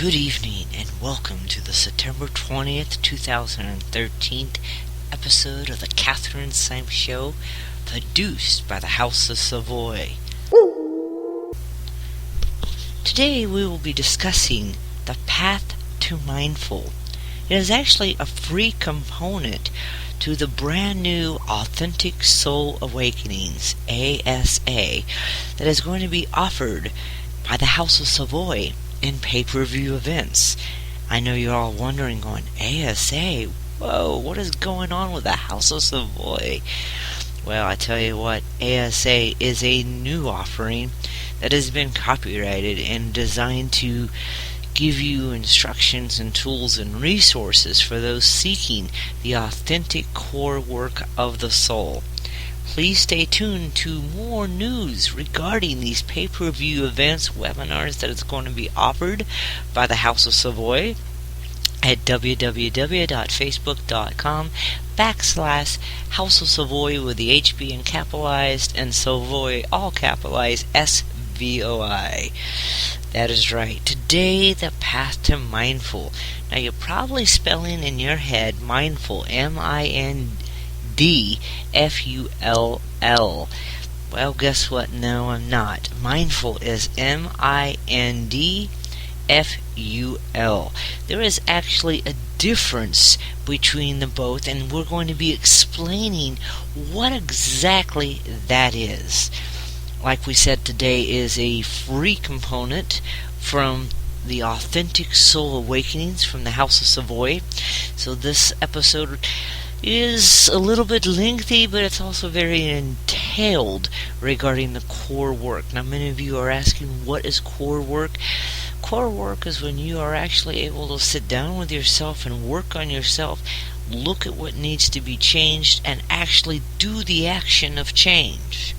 Good evening and welcome to the September 20th, 2013 episode of the Katherine Symthe Show, produced by the A.S.A. Today we will be discussing the Path to Mindful. It is actually a free component to the brand new Authentic Soul Awakenings, A.S.A, that is going to be offered by the A.S.A in pay-per-view events. I know you're all wondering, going, A.S.A? Whoa, what is going on with the A.S.A? Well, I tell you what, A.S.A is a new offering that has been copyrighted and designed to give you instructions and tools and resources for those seeking the authentic core work of the soul. Please stay tuned to more news regarding these pay-per-view events, webinars that is going to be offered by the A.S.A at www.facebook.com/A.S.A with the H being capitalized and Savoy all capitalized SVOI. That is right. Today, the Path to Mindful. Now, you're probably spelling in your head mindful, MINDFULL. Well, guess what? No, I'm not. Mindful is MINDFUL. There is actually a difference between the both, and we're going to be explaining what exactly that is. Like we said, today is a free component from the Authentic Soul Awakenings from the A.S.A. So this episode is a little bit lengthy, but it's also very entailed regarding the core work. Now, many of you are asking, what is core work? Core work is when you are actually able to sit down with yourself and work on yourself, look at what needs to be changed, and actually do the action of change.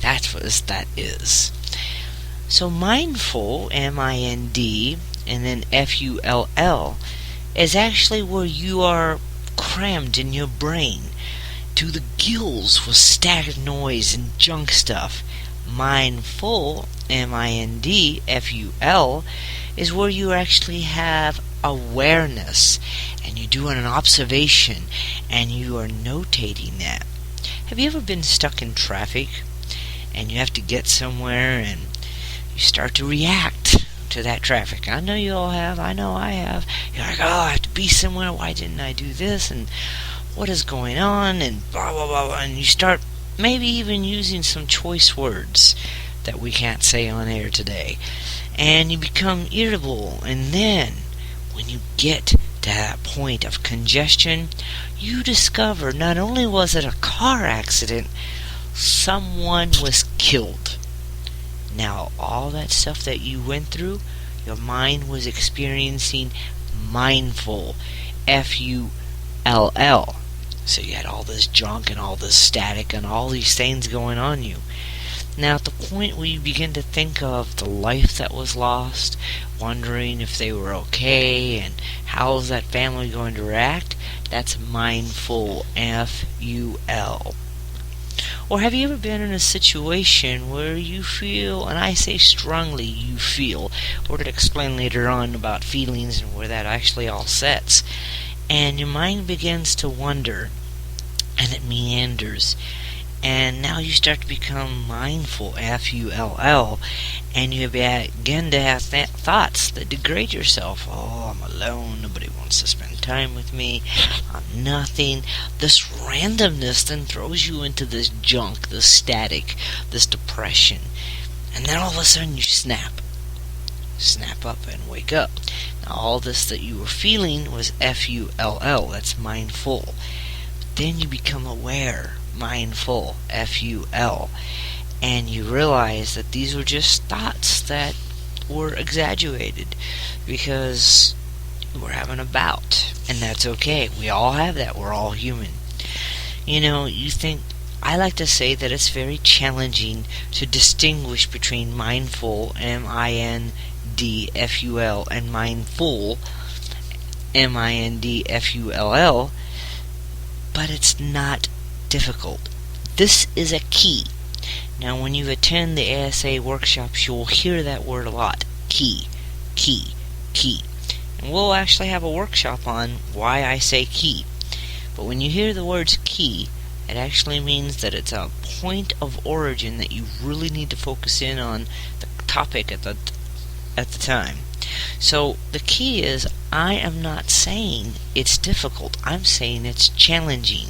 That's what that is. So mindful, M-I-N-D, and then F-U-L-L, is actually where you are crammed in your brain to the gills with static noise and junk stuff. Mindful, M-I-N-D-F-U-L, is where you actually have awareness and you're doing an observation and you are notating that. Have you ever been stuck in traffic and you have to get somewhere and you start to react to that traffic? I know you all have. I know I have. You're like, oh, I have to be somewhere. Why didn't I do this? And what is going on? And blah, blah, blah, blah. And you start maybe even using some choice words that we can't say on air today. And you become irritable. And then when you get to that point of congestion, you discover not only was it a car accident, someone was killed. Now, all that stuff that you went through, your mind was experiencing mindful, F-U-L-L. So you had all this junk and all this static and all these things going on you. Now, at the point where you begin to think of the life that was lost, wondering if they were okay and how is that family going to react, that's mindful, F-U-L. Or have you ever been in a situation where you feel, and I say strongly you feel, we're going to explain later on about feelings and where that actually all sets, and your mind begins to wander, and it meanders, and now you start to become mindful, F-U-L-L, and you begin to have thoughts that degrade yourself. Oh, I'm alone, nobody wants to spend time with me, I'm nothing. This randomness then throws you into this junk, this static, this depression, and then all of a sudden you snap up and wake up. Now all this that you were feeling was F-U-L-L, that's mindful. But then you become aware, mindful, F-U-L, and you realize that these were just thoughts that were exaggerated because we're having a bout, and that's okay. We all have that. We're all human. You know, I like to say that it's very challenging to distinguish between mindful, M-I-N-D-F-U-L, and mindful, M-I-N-D-F-U-L-L, but it's not difficult. This is a key. Now, when you attend the A.S.A workshops, you'll hear that word a lot. Key, key, key. And we'll actually have a workshop on why I say key. But when you hear the words key, it actually means that it's a point of origin that you really need to focus in on the topic at the time. So the key is, I am not saying it's difficult. I'm saying it's challenging.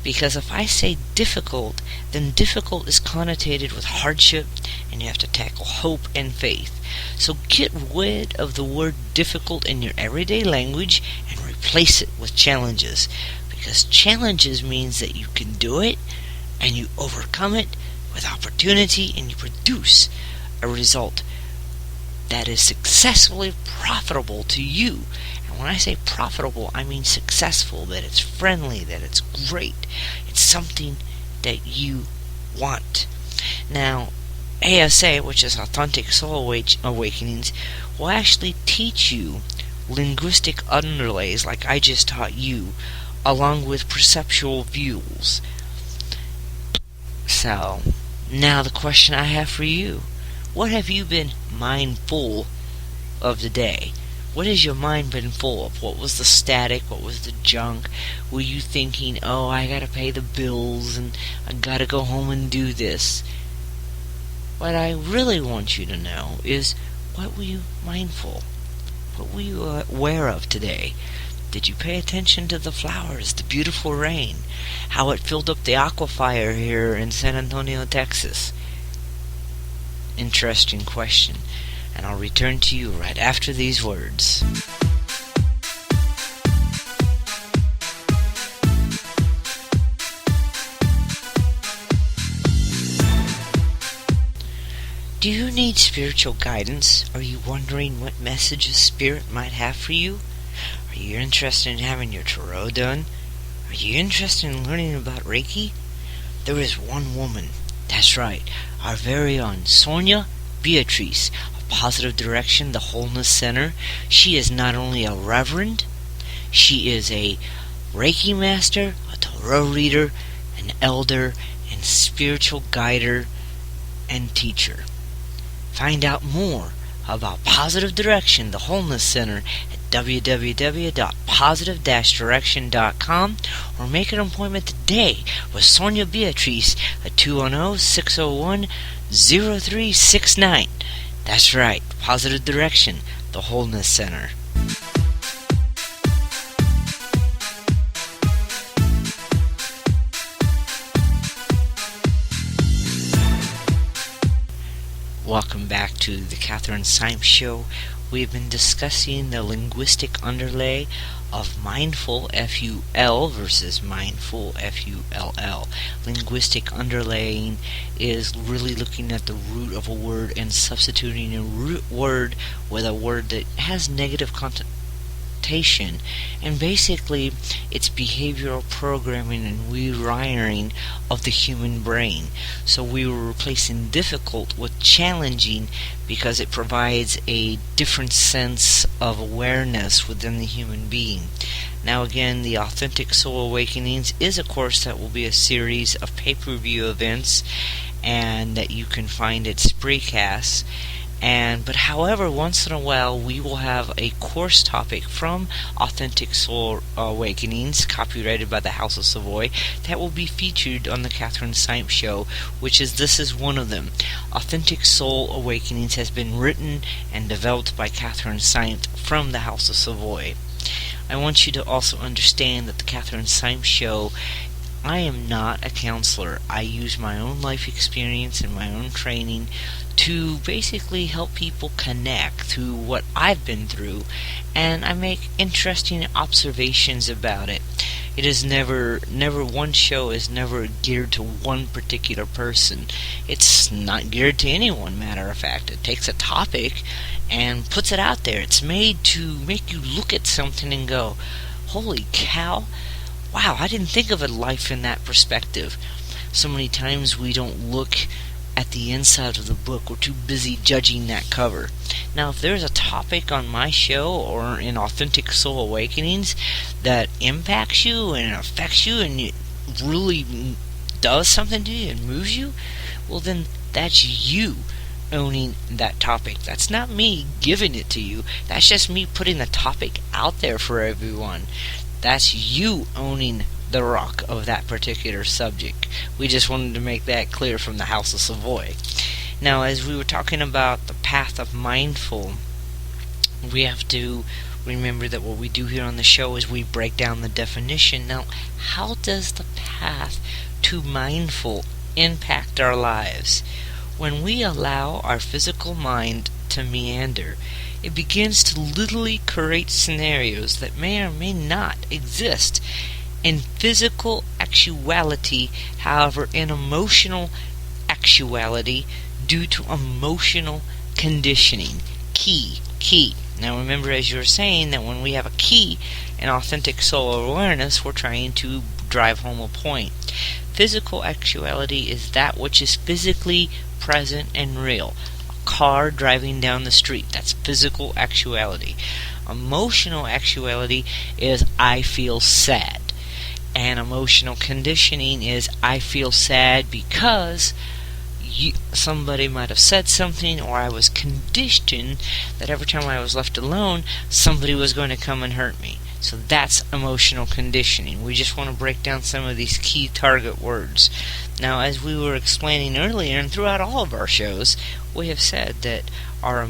Because if I say difficult, then difficult is connotated with hardship, and you have to tackle hope and faith. So get rid of the word difficult in your everyday language and replace it with challenges. Because challenges means that you can do it, and you overcome it with opportunity, and you produce a result that is successfully profitable to you. And when I say profitable, I mean successful, that it's friendly, that it's great. It's something that you want. Now, A.S.A, which is Authentic Soul Awakenings, will actually teach you linguistic underlays like I just taught you, along with perceptual views. So, now the question I have for you: what have you been mindful of today? What has your mind been full of? What was the static? What was the junk? Were you thinking, oh, I gotta pay the bills and I gotta go home and do this? What I really want you to know is, what were you mindful? What were you aware of today? Did you pay attention to the flowers, the beautiful rain, how it filled up the aquifer here in San Antonio, Texas? Interesting question, and I'll return to you right after these words. Do you need spiritual guidance? Are you wondering what message a spirit might have for you? Are you interested in having your tarot done? Are you interested in learning about Reiki? There is one woman, that's right, our very own Sonia Beatrice of Positive Direction, the Wholeness Center. She is not only a reverend, she is a Reiki master, a tarot reader, an elder, and spiritual guider and teacher. Find out more about Positive Direction, the Wholeness Center, at www.positive-direction.com, or make an appointment today with Sonia Beatrice at 210-601-0369. That's right, Positive Direction, the Wholeness Center. Welcome back to the Katherine Symthe Show. We've been discussing the linguistic underlay of mindful, F-U-L, versus mindful, F-U-L-L. Linguistic underlaying is really looking at the root of a word and substituting a root word with a word that has negative connotation. And basically, it's behavioral programming and rewiring of the human brain. So we were replacing difficult with challenging because it provides a different sense of awareness within the human being. Now again, the Authentic Soul Awakenings is a course that will be a series of pay-per-view events, and that you can find at Spreaker. But however, once in a while we will have a course topic from Authentic Soul Awakenings, copyrighted by the House of SVOI, that will be featured on the Katherine Symthe Show, this is one of them. Authentic Soul Awakenings has been written and developed by Katherine Symthe from the House of SVOI. I want you to also understand that the Katherine Symthe Show, I am not a counselor. I use my own life experience and my own training to basically help people connect through what I've been through, and I make interesting observations about it. It is never one show is never geared to one particular person. It's not geared to anyone, matter of fact. It takes a topic and puts it out there. It's made to make you look at something and go, holy cow, wow, I didn't think of a life in that perspective. So many times we don't look at the inside of the book. We're too busy judging that cover. Now, if there's a topic on my show or in Authentic Soul Awakenings that impacts you and affects you and it really does something to you and moves you, well then that's you owning that topic. That's not me giving it to you. That's just me putting the topic out there for everyone. That's you owning the rock of that particular subject. We just wanted to make that clear from the House of Savoy. Now, as we were talking about the path of mindful, we have to remember that what we do here on the show is we break down the definition. Now, how does the path to mindful impact our lives? When we allow our physical mind to meander, it begins to literally create scenarios that may or may not exist in physical actuality, however, in emotional actuality due to emotional conditioning. Key. Now remember, as you were saying, that when we have a key in authentic soul awareness, we're trying to drive home a point. Physical actuality is that which is physically present and real. A car driving down the street, that's physical actuality. Emotional actuality is I feel sad. And emotional conditioning is I feel sad because somebody might have said something, or I was conditioned that every time I was left alone, somebody was going to come and hurt me. So that's emotional conditioning. We just want to break down some of these key target words. Now, as we were explaining earlier, and throughout all of our shows, we have said that our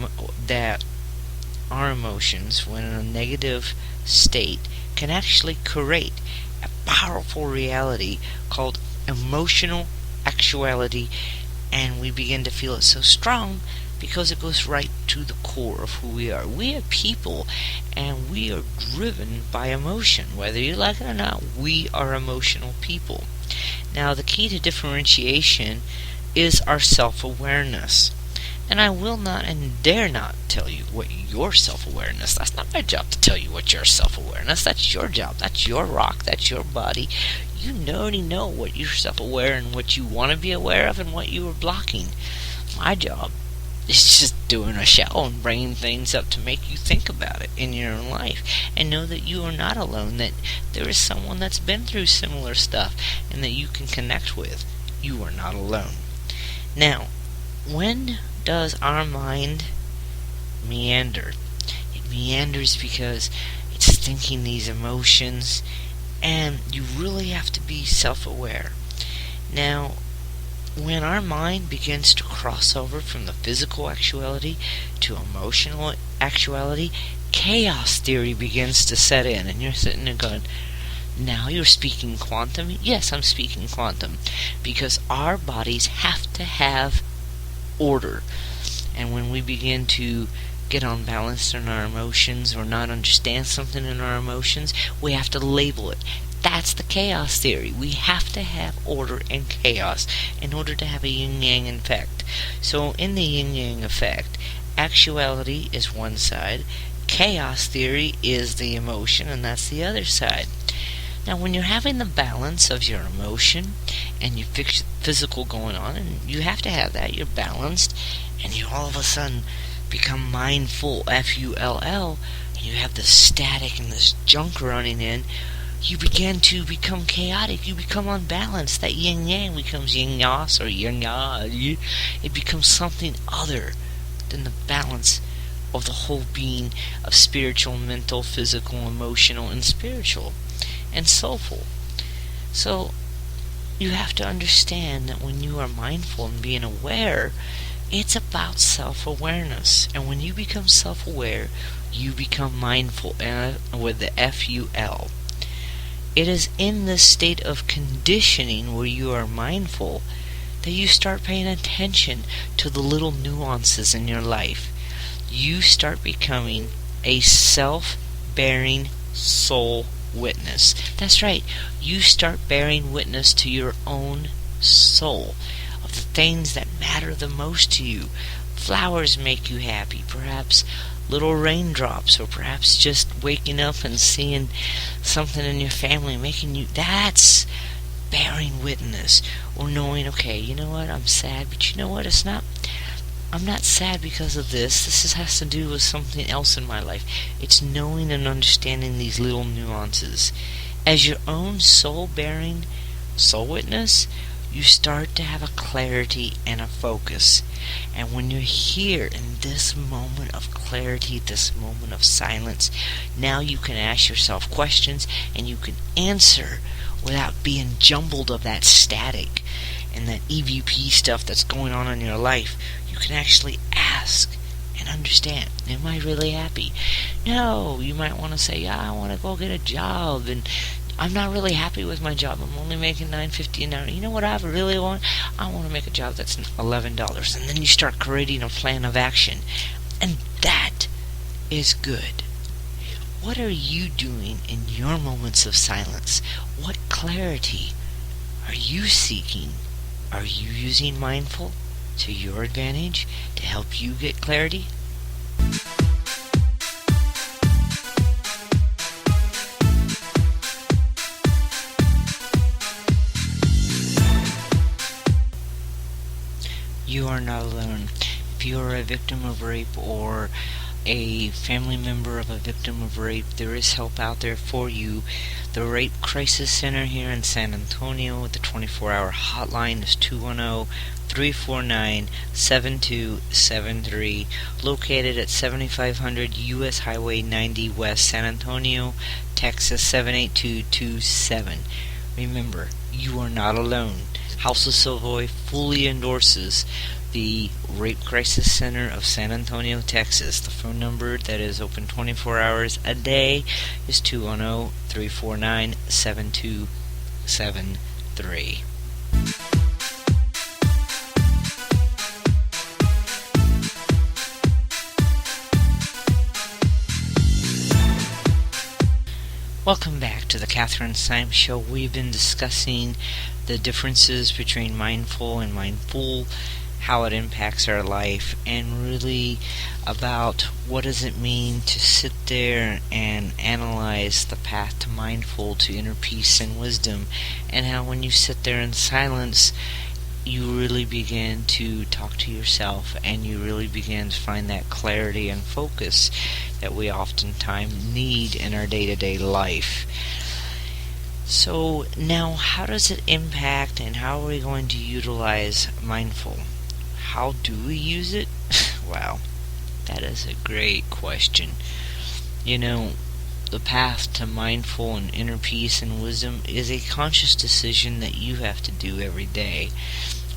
emotions, when in a negative state, can actually create a powerful reality called emotional actuality, and we begin to feel it so strong because it goes right to the core of who we are. We are people, and we are driven by emotion. Whether you like it or not, we are emotional people. Now, the key to differentiation is our self-awareness. And I will not and dare not tell you what your self-awareness. That's not my job to tell you what your self-awareness. That's your job. That's your rock. That's your body. You already know what you're self-aware and what you want to be aware of and what you are blocking. My job is just doing a show and bringing things up to make you think about it in your own life and know that you are not alone, that there is someone that's been through similar stuff and that you can connect with. You are not alone. Now, when does our mind meander? It meanders because it's thinking these emotions, and you really have to be self-aware. Now, when our mind begins to cross over from the physical actuality to emotional actuality, chaos theory begins to set in, and you're sitting there going, now you're speaking quantum? Yes, I'm speaking quantum, because our bodies have to have order. And when we begin to get unbalanced in our emotions or not understand something in our emotions, we have to label it. That's the chaos theory. We have to have order and chaos in order to have a yin-yang effect. So in the yin-yang effect, actuality is one side, chaos theory is the emotion, and that's the other side. Now, when you're having the balance of your emotion and your physical going on, and you have to have that, you're balanced, and you all of a sudden become mindful, F-U-L-L, and you have this static and this junk running in, you begin to become chaotic, you become unbalanced. That yin-yang becomes yin-yas or yin-ya. It becomes something other than the balance of the whole being of spiritual, mental, physical, emotional, and spiritual and soulful. So you have to understand that when you are mindful and being aware, it's about self-awareness. And when you become self-aware, you become mindful, with the F-U-L. It is in this state of conditioning where you are mindful that you start paying attention to the little nuances in your life. You start becoming a self-bearing soul witness. That's right. You start bearing witness to your own soul, of the things that matter the most to you. Flowers make you happy, perhaps little raindrops, or perhaps just waking up and seeing something in your family making you, that's bearing witness. Or knowing, okay, you know what, I'm sad, but you know what, I'm not sad because of this. This has to do with something else in my life. It's knowing and understanding these little nuances. As your own soul-bearing soul witness, you start to have a clarity and a focus. And when you're here in this moment of clarity, this moment of silence, now you can ask yourself questions and you can answer without being jumbled of that static and that EVP stuff that's going on in your life. You can actually ask and understand, am I really happy? No, you might want to say, yeah, I want to go get a job, and I'm not really happy with my job. I'm only making $9.50 an hour. You know what I really want? I want to make a job that's $11. And then you start creating a plan of action. And that is good. What are you doing in your moments of silence? What clarity are you seeking? Are you using mindful to your advantage to help you get clarity? You are not alone. If you are a victim of rape or a family member of a victim of rape, there is help out there for you. The Rape Crisis Center here in San Antonio, the 24-hour hotline is 210-349-7273, located at 7500 U.S. Highway 90 West, San Antonio, Texas 78227. Remember, you are not alone. House of SVOI fully endorses the Rape Crisis Center of San Antonio, Texas. The phone number that is open 24 hours a day is 210-349-7273. Welcome back to the Katherine Symthe Show. We've been discussing the differences between mindful and mindful, how it impacts our life, and really about what does it mean to sit there and analyze the path to mindful, to inner peace and wisdom, and how when you sit there in silence, you really begin to talk to yourself and you really begin to find that clarity and focus that we oftentimes need in our day-to-day life. So now, how does it impact and how are we going to utilize mindful? How do we use it? Wow, that is a great question. You know, the path to mindful and inner peace and wisdom is a conscious decision that you have to do every day.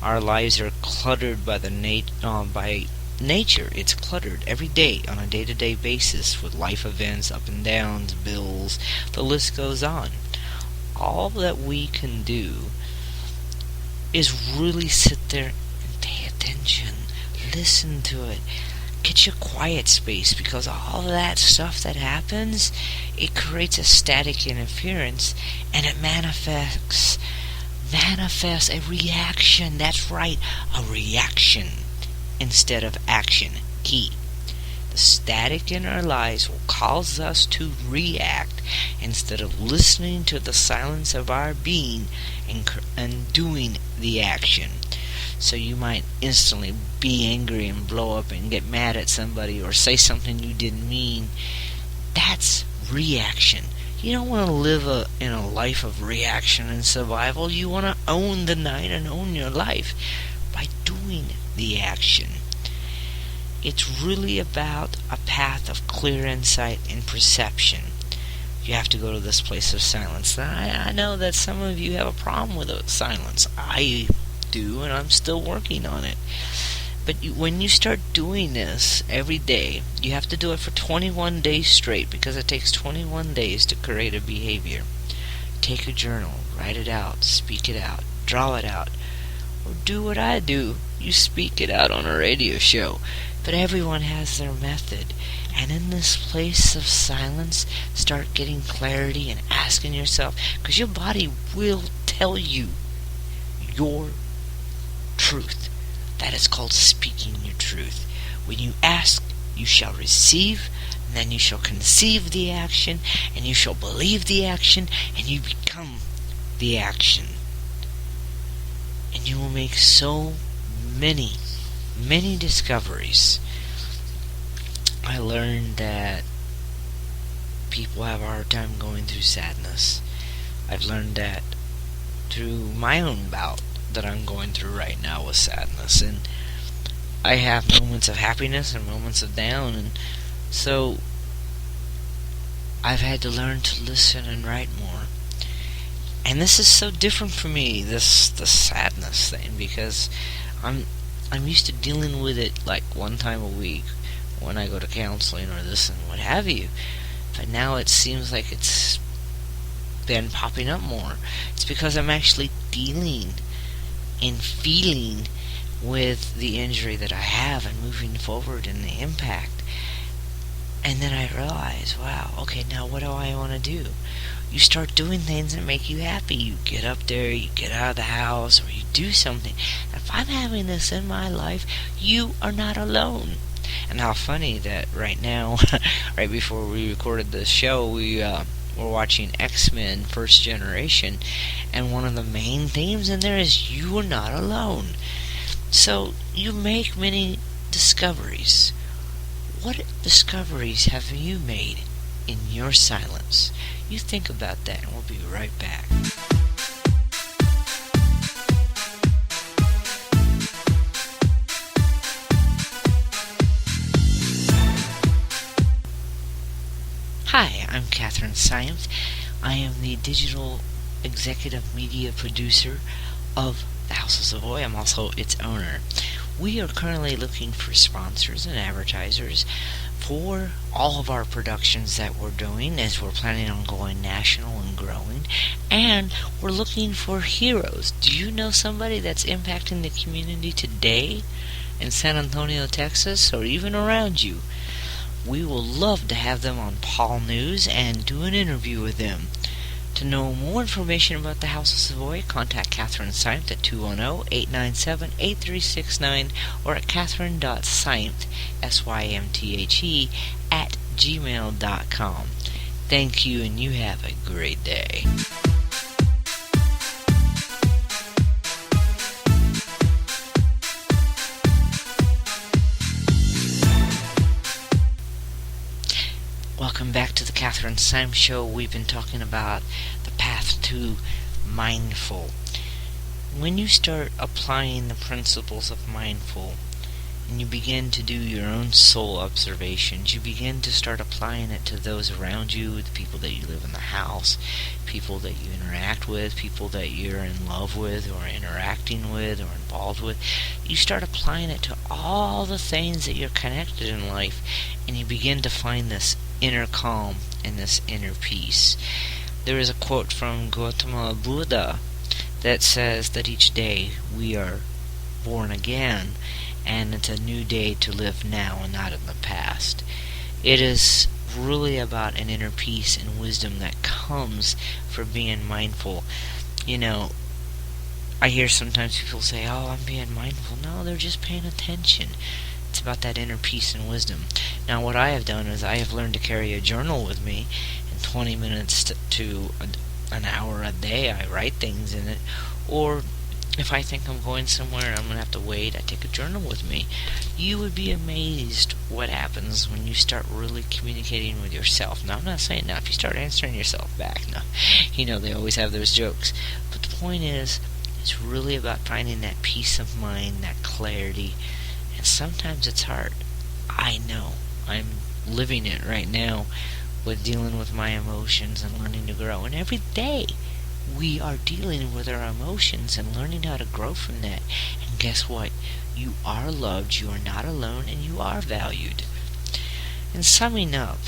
Our lives are cluttered by by nature. It's cluttered every day on a day-to-day basis with life events, up and downs, bills, the list goes on. All that we can do is really sit there and pay attention, listen to it, get your quiet space, because all that stuff that happens, it creates a static interference and it manifests a reaction. That's right, a reaction instead of action. Key. The static in our lives will cause us to react instead of listening to the silence of our being and doing the action. So you might instantly be angry and blow up and get mad at somebody or say something you didn't mean. That's reaction. You don't want to live in a life of reaction and survival. You want to own the night and own your life by doing the action. It's really about a path of clear insight and perception. You have to go to this place of silence. I know that some of you have a problem with silence. I do, and I'm still working on it. But when you start doing this every day, you have to do it for 21 days straight, because it takes 21 days to create a behavior. Take a journal, write it out, speak it out, draw it out, or do what I do. You speak it out on a radio show. But everyone has their method. And in this place of silence, start getting clarity and asking yourself, because your body will tell you your truth. That is called speaking your truth. When you ask, you shall receive, and then you shall conceive the action, and you shall believe the action, and you become the action. And you will make so many discoveries. I learned that people have a hard time going through sadness. I've learned that through my own bout that I'm going through right now with sadness, and I have moments of happiness and moments of down, and so I've had to learn to listen and write more. And this is so different for me, the sadness thing, because I'm used to dealing with it like one time a week when I go to counseling or this and what have you. But now it seems like it's been popping up more. It's because I'm actually dealing and feeling with the injury that I have and moving forward and the impact. And then I realize, wow, okay, now what do I want to do? You start doing things that make you happy. You get up there, you get out of the house, or you do something. And if I'm having this in my life, you are not alone. And how funny that right now, right before we recorded this show, we're watching X-Men First Generation, and one of the main themes in there is you are not alone. So you make many discoveries. What discoveries have you made in your silence? You think about that, and we'll be right back. Hi, I'm Katherine Symthe. I am the digital executive media producer of the SVOI. I'm also its owner. We are currently looking for sponsors and advertisers for all of our productions that we're doing, as we're planning on going national and growing. And we're looking for heroes. Do you know somebody that's impacting the community today in San Antonio, Texas, or even around you? We will love to have them on Paul News and do an interview with them. To know more information about the House of Savoy, contact Katherine Symthe at 210-897-8369 or at katherine.symthe, S-Y-M-T-H-E, at gmail.com. Thank you, and you have a great day. Welcome back to the Katherine Symthe Show. We've been talking about the path to mindful. When you start applying the principles of mindful and you begin to do your own soul observations, you begin to start applying it to those around you, the people that you live in the house, people that you interact with, people that you're in love with or interacting with or involved with. You start applying it to all the things that you're connected in life, and you begin to find this inner calm and this inner peace. There is a quote from Gautama Buddha that says that each day we are born again, and it's a new day to live now and not in the past. It is really about an inner peace and wisdom that comes from being mindful. You know, I hear sometimes people say, oh, I'm being mindful. No, they're just paying attention. It's about that inner peace and wisdom. Now, what I have done is I have learned to carry a journal with me, and 20 minutes to an hour a day I write things in it. Or if I think I'm going somewhere and I'm going to have to wait, I take a journal with me. You would be amazed what happens when you start really communicating with yourself. Now, I'm not saying now if you start answering yourself back, no, you know, they always have those jokes. But the point is, it's really about finding that peace of mind, that clarity. And sometimes it's hard. I know. I'm living it right now with dealing with my emotions and learning to grow. And every day we are dealing with our emotions and learning how to grow from that. And guess what? You are loved, you are not alone, and you are valued. And summing up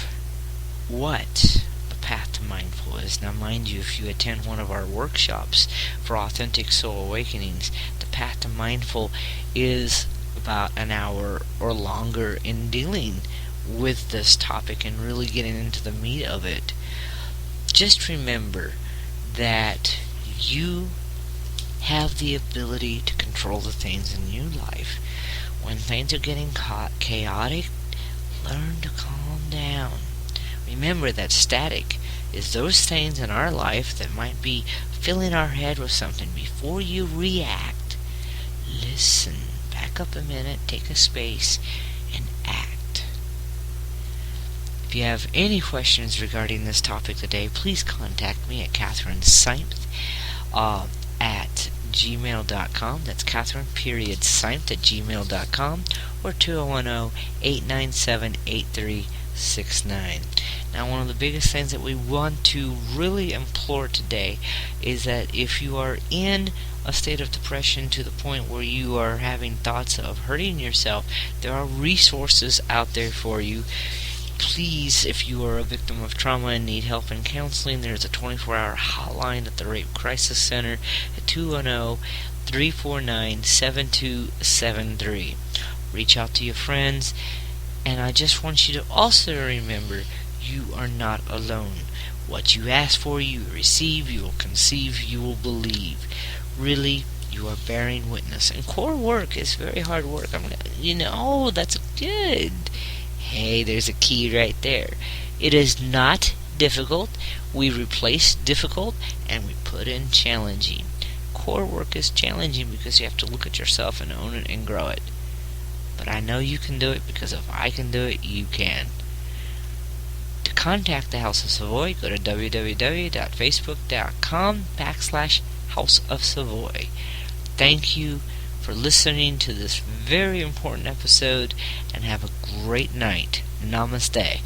what the Path to Mindful is. Now, mind you, if you attend one of our workshops for Authentic Soul Awakenings, the Path to Mindful is about an hour or longer in dealing with this topic and really getting into the meat of it. Just remember that you have the ability to control the things in your life. When things are getting chaotic, learn to calm down. Remember that static is those things in our life that might be filling our head with something. Before you react, listen. Back up a minute, take a space, and act. If you have any questions regarding this topic today, please contact me at Katherine Symthe at gmail.com. That's Katherine Symthe at gmail.com, or 210-897-8369. Now, one of the biggest things that we want to really implore today is that if you are in a state of depression to the point where you are having thoughts of hurting yourself, there are resources out there for you. Please, if you are a victim of trauma and need help in counseling, there's a 24-hour hotline at the Rape Crisis Center at 210-349-7273. Reach out to your friends, and I just want you to also remember, you are not alone. What you ask for, you will receive, you will conceive, you will believe. Really, you are bearing witness. And core work is very hard work. That's good. Hey, there's a key right there. It is not difficult. We replace difficult and we put in challenging. Core work is challenging because you have to look at yourself and own it and grow it. But I know you can do it, because if I can do it, you can. To contact the House of Savoy, go to www.facebook.com/House of Savoy. Thank you for listening to this very important episode, and have a great night. Namaste.